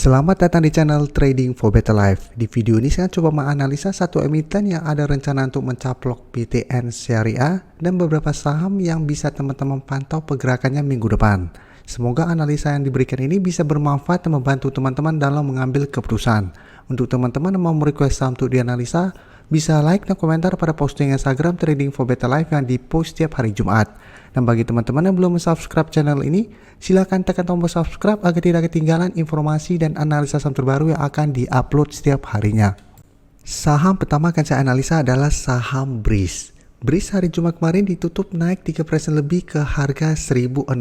Selamat datang di channel Trading for Better Life. Di video ini saya coba menganalisa satu emiten yang ada rencana untuk mencaplok BTN Syariah dan beberapa saham yang bisa teman-teman pantau pergerakannya minggu depan. Semoga analisa yang diberikan ini bisa bermanfaat dan membantu teman-teman dalam mengambil keputusan. Untuk teman-teman yang mau merequest saham untuk dianalisa, bisa like dan komentar pada posting Instagram Trading for Better Life yang dipost setiap hari Jumat. Dan bagi teman-teman yang belum subscribe channel ini, silakan tekan tombol subscribe agar tidak ketinggalan informasi dan analisa saham terbaru yang akan diupload setiap harinya. Saham pertama akan saya analisa adalah saham Breeze. Breeze hari Jumat kemarin ditutup naik 3% lebih ke harga 1665.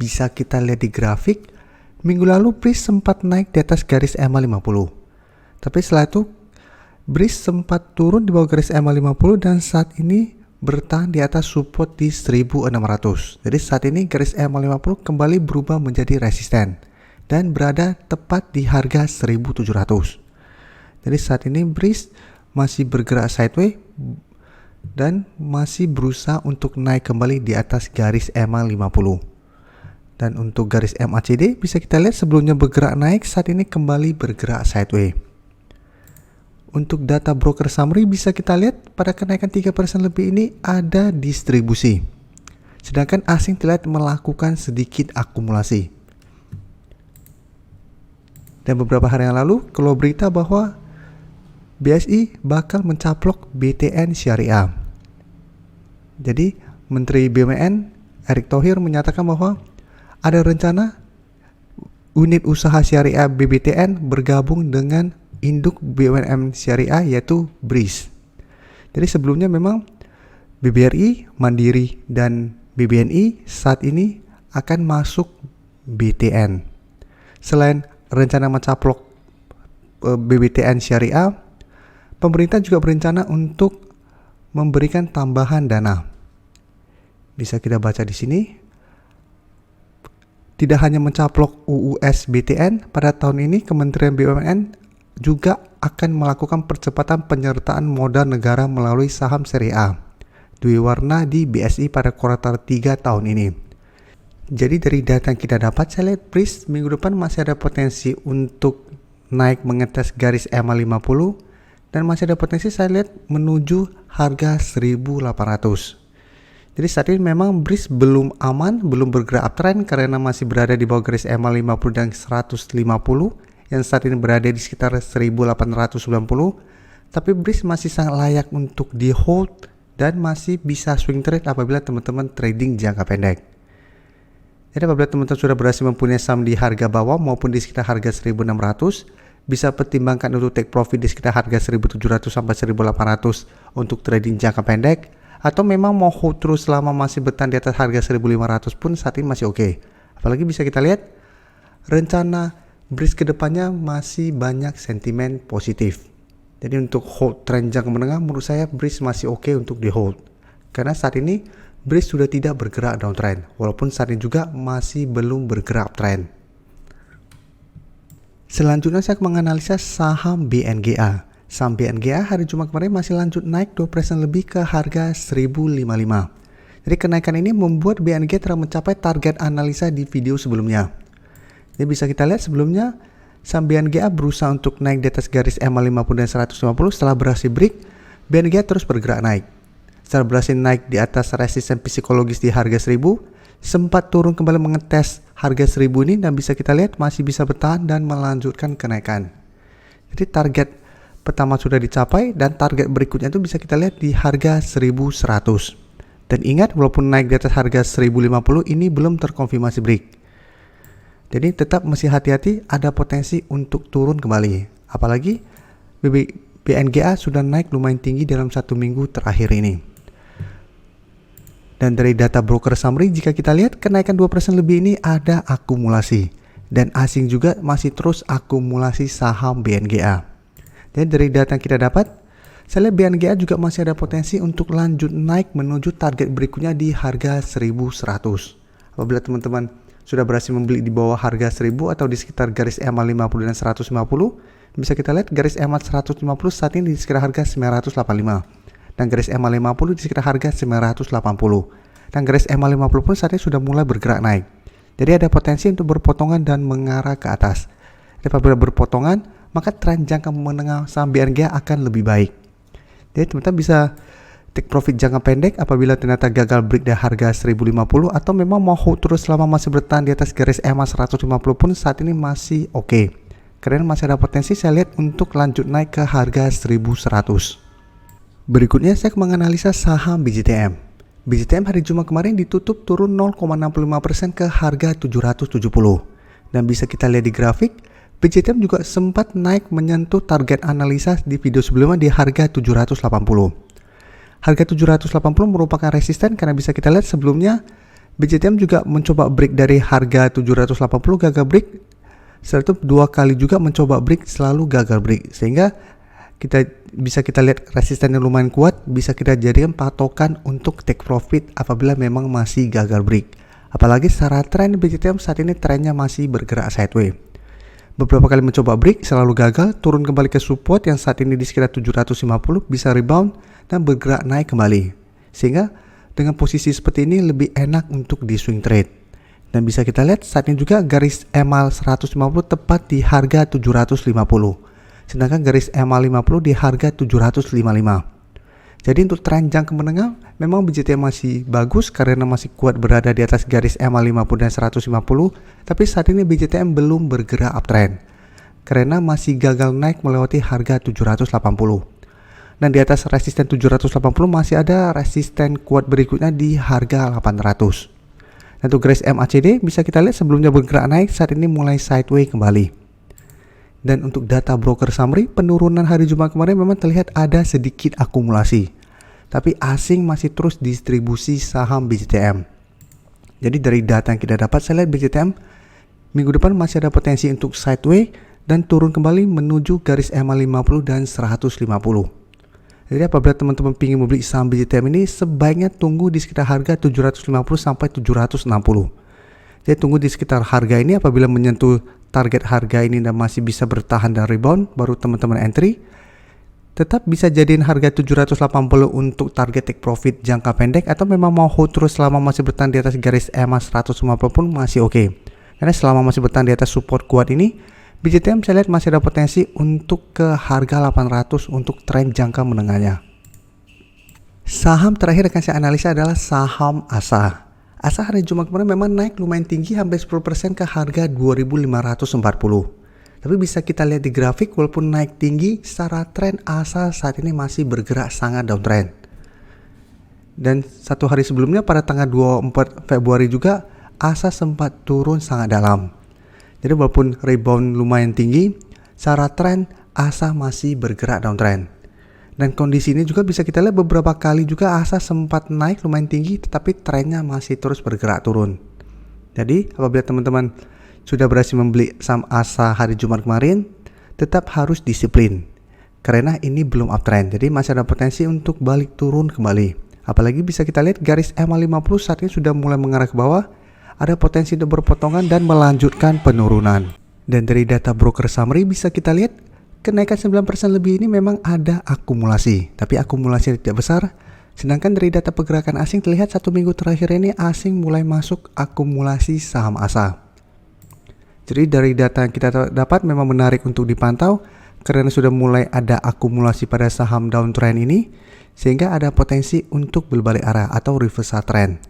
Bisa kita lihat di grafik, minggu lalu Breeze sempat naik di atas garis EMA 50. Tapi setelah itu Breeze sempat turun di bawah garis EMA 50 dan saat ini bertahan di atas support di 1600. Jadi saat ini garis EMA 50 kembali berubah menjadi resisten dan berada tepat di harga 1700. Jadi saat ini Breeze masih bergerak sideways dan masih berusaha untuk naik kembali di atas garis EMA 50. Dan untuk garis MACD bisa kita lihat sebelumnya bergerak naik, saat ini kembali bergerak sideways. Untuk data broker summary bisa kita lihat pada kenaikan 3% lebih ini ada distribusi. Sedangkan asing terlihat melakukan sedikit akumulasi. Dan beberapa hari yang lalu keluar berita bahwa BSI bakal mencaplok BTN Syariah. Jadi Menteri BUMN Erick Thohir menyatakan bahwa ada rencana unit usaha syariah BBTN bergabung dengan induk BUMN Syariah yaitu Breeze. Jadi sebelumnya memang BBRI, Mandiri, dan BBNI saat ini akan masuk BTN. Selain rencana mencaplok BBTN Syariah, pemerintah juga berencana untuk memberikan tambahan dana. Bisa kita baca di sini. Tidak hanya mencaplok UUS BTN, pada tahun ini Kementerian BUMN juga akan melakukan percepatan penyertaan modal negara melalui saham seri A Dwi Warna di BSI pada kuartal 3 tahun ini. Jadi dari data yang kita dapat, saya lihat Breeze minggu depan masih ada potensi untuk naik mengetes garis EMA 50 dan masih ada potensi saya lihat menuju harga 1800. Jadi saat ini memang Breeze belum aman, belum bergerak uptrend karena masih berada di bawah garis EMA 50 dan 150 yang saat ini berada di sekitar 1890. Tapi Breeze masih sangat layak untuk di hold dan masih bisa swing trade apabila teman-teman trading jangka pendek. Jadi apabila teman-teman sudah berhasil mempunyai saham di harga bawah maupun di sekitar harga 1600, bisa pertimbangkan untuk take profit di sekitar harga 1700 sampai 1800 untuk trading jangka pendek, atau memang mau hold terus selama masih bertahan di atas harga 1500 pun saat ini masih oke. Apalagi bisa kita lihat rencana Breeze kedepannya masih banyak sentimen positif. Jadi untuk hold trend jangka menengah menurut saya Breeze masih oke untuk di hold. Karena saat ini Breeze sudah tidak bergerak downtrend, walaupun saat ini juga masih belum bergerak uptrend. Selanjutnya saya akan menganalisa saham BNGA. Saham BNGA hari Jumat kemarin masih lanjut naik 2% lebih ke harga 1055. Jadi kenaikan ini membuat BNGA telah mencapai target analisa di video sebelumnya. Jadi bisa kita lihat sebelumnya saham BNGA berusaha untuk naik di atas garis EMA 50 dan 150. Setelah berhasil break, BNGA terus bergerak naik. Setelah berhasil naik di atas resisten psikologis di harga 1000, sempat turun kembali mengetes harga 1000 ini dan bisa kita lihat masih bisa bertahan dan melanjutkan kenaikan. Jadi target pertama sudah dicapai dan target berikutnya itu bisa kita lihat di harga 1100. Dan ingat walaupun naik di atas harga 1050 ini belum terkonfirmasi break. Jadi tetap mesti hati-hati, ada potensi untuk turun kembali. Apalagi BNGA sudah naik lumayan tinggi dalam satu minggu terakhir ini. Dan dari data broker summary jika kita lihat kenaikan 2% lebih ini ada akumulasi. Dan asing juga masih terus akumulasi saham BNGA. Jadi dari data yang kita dapat, saya lihat BNGA juga masih ada potensi untuk lanjut naik menuju target berikutnya di harga 1100. Apabila teman-teman sudah berhasil membeli di bawah harga 1000 atau di sekitar garis EMA 50 dan 150, bisa kita lihat garis EMA 150 saat ini di sekitar harga 985 dan garis EMA 50 di sekitar harga 980 dan garis EMA 50 pun saat ini sudah mulai bergerak naik. Jadi ada potensi untuk berpotongan dan mengarah ke atas. Jadi apabila berpotongan, maka tren jangka menengah saham BNGA akan lebih baik. Jadi teman-teman bisa take profit jangka pendek apabila ternyata gagal break dari harga 1050 atau memang mau hold terus selama masih bertahan di atas garis EMA 150 pun saat ini masih oke. Karena masih ada potensi saya lihat untuk lanjut naik ke harga 1100. Berikutnya saya menganalisa saham BJTM. BJTM hari Jumat kemarin ditutup turun 0,65% ke harga 770. Dan bisa kita lihat di grafik, BJTM juga sempat naik menyentuh target analisa di video sebelumnya di harga 780. Harga 780 merupakan resisten karena bisa kita lihat sebelumnya BJTM juga mencoba break dari harga 780 gagal break. Setelah itu 2 kali juga mencoba break selalu gagal break. Sehingga kita lihat resisten yang lumayan kuat, bisa kita jadikan patokan untuk take profit apabila memang masih gagal break. Apalagi secara tren BJTM saat ini trennya masih bergerak sideways. Beberapa kali mencoba break selalu gagal, turun kembali ke support yang saat ini di sekitar 750, bisa rebound dan bergerak naik kembali. Sehingga dengan posisi seperti ini lebih enak untuk di swing trade. Dan bisa kita lihat saat ini juga garis EMA 150 tepat di harga 750. Sedangkan garis EMA 50 di harga 755. Jadi untuk tren jangka menengah memang BJTM masih bagus karena masih kuat berada di atas garis EMA 50 dan 150, tapi saat ini BJTM belum bergerak uptrend karena masih gagal naik melewati harga 780. Dan di atas resisten 780 masih ada resisten kuat berikutnya di harga 800. Dan untuk garis MACD bisa kita lihat sebelumnya bergerak naik, saat ini mulai sideways kembali. Dan untuk data broker summary, penurunan hari Jumat kemarin memang terlihat ada sedikit akumulasi. Tapi asing masih terus distribusi saham BJTM. Jadi dari data yang kita dapat, saya lihat BJTM minggu depan masih ada potensi untuk sideways dan turun kembali menuju garis EMA 50 dan 150. Jadi apabila teman-teman ingin membeli saham BJTM ini, sebaiknya tunggu di sekitar harga 750 sampai 760. Jadi tunggu di sekitar harga ini, apabila menyentuh target harga ini dan masih bisa bertahan dan rebound, baru teman-teman entry. Tetap bisa jadiin harga 780 untuk target take profit jangka pendek, atau memang mau hold terus selama masih bertahan di atas garis EMA 150 pun masih oke. Karena selama masih bertahan di atas support kuat ini, BJTM saya lihat masih ada potensi untuk ke harga 800 untuk tren jangka menengahnya. Saham terakhir akan saya analisa adalah saham ASA. ASA hari Jumat kemarin memang naik lumayan tinggi hampir 10% ke harga 2.540. Tapi bisa kita lihat di grafik, walaupun naik tinggi, secara tren ASA saat ini masih bergerak sangat downtrend. Dan satu hari sebelumnya pada tanggal 24 Februari juga ASA sempat turun sangat dalam. Jadi walaupun rebound lumayan tinggi, secara tren ASA masih bergerak downtrend. Dan kondisi ini juga bisa kita lihat beberapa kali juga ASA sempat naik lumayan tinggi, tetapi trennya masih terus bergerak turun. Jadi apabila teman-teman sudah berhasil membeli saham ASA hari Jumat kemarin, tetap harus disiplin karena ini belum uptrend. Jadi masih ada potensi untuk balik turun kembali. Apalagi bisa kita lihat garis EMA 50 saat ini sudah mulai mengarah ke bawah, ada potensi untuk berpotongan dan melanjutkan penurunan. Dan dari data broker summary bisa kita lihat kenaikan 9% lebih ini memang ada akumulasi, tapi akumulasi tidak besar. Sedangkan dari data pergerakan asing terlihat 1 minggu terakhir ini asing mulai masuk akumulasi saham ASA. Jadi dari data yang kita dapat memang menarik untuk dipantau karena sudah mulai ada akumulasi pada saham downtrend ini, sehingga ada potensi untuk berbalik arah atau reversal trend.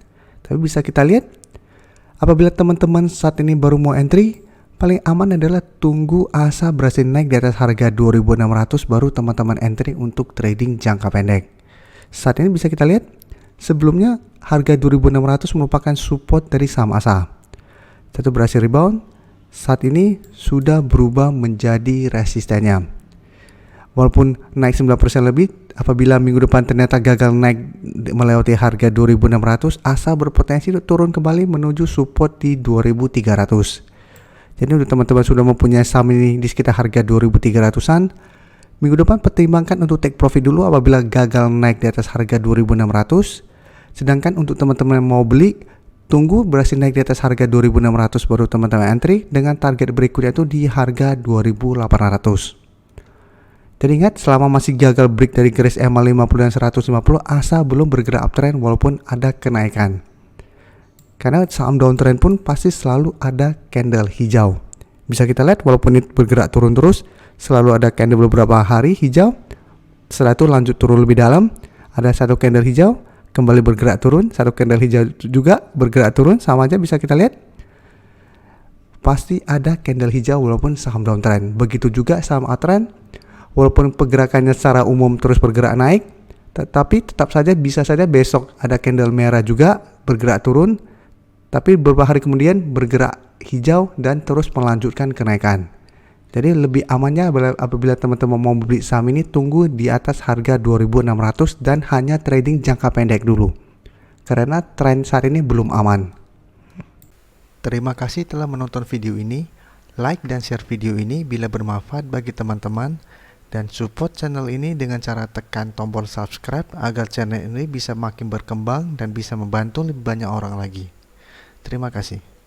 Tapi bisa kita lihat apabila teman-teman saat ini baru mau entry, paling aman adalah tunggu ASA berhasil naik di atas harga 2.600 baru teman-teman entry untuk trading jangka pendek. Saat ini bisa kita lihat sebelumnya harga 2.600 merupakan support dari saham ASA. Satu berhasil rebound, saat ini sudah berubah menjadi resistennya. Walaupun naik 9% lebih, apabila minggu depan ternyata gagal naik melewati harga 2.600, ASA berpotensi untuk turun kembali menuju support di 2.300. Jadi untuk teman-teman sudah mempunyai saham ini di sekitar harga 2.300-an, minggu depan pertimbangkan untuk take profit dulu apabila gagal naik di atas harga 2.600. Sedangkan untuk teman-teman yang mau beli, tunggu berhasil naik di atas harga 2.600 baru teman-teman entry dengan target berikutnya itu di harga 2.800. Dan ingat, selama masih gagal break dari garis EMA 50 dan 150, ASA belum bergerak uptrend walaupun ada kenaikan. Karena saham downtrend pun pasti selalu ada candle hijau. Bisa kita lihat walaupun ini bergerak turun terus, selalu ada candle beberapa hari hijau. Setelah itu lanjut turun lebih dalam, ada satu candle hijau, kembali bergerak turun, satu candle hijau juga bergerak turun, sama aja bisa kita lihat. Pasti ada candle hijau walaupun saham downtrend. Begitu juga saham uptrend, walaupun pergerakannya secara umum terus bergerak naik, tetapi tetap saja bisa saja besok ada candle merah juga bergerak turun, tapi beberapa hari kemudian bergerak hijau dan terus melanjutkan kenaikan. Jadi lebih amannya apabila teman-teman mau beli saham ini, tunggu di atas harga 2.600 dan hanya trading jangka pendek dulu. Karena tren saat ini belum aman. Terima kasih telah menonton video ini. Like dan share video ini bila bermanfaat bagi teman-teman. Dan support channel ini dengan cara tekan tombol subscribe agar channel ini bisa makin berkembang dan bisa membantu lebih banyak orang lagi. Terima kasih.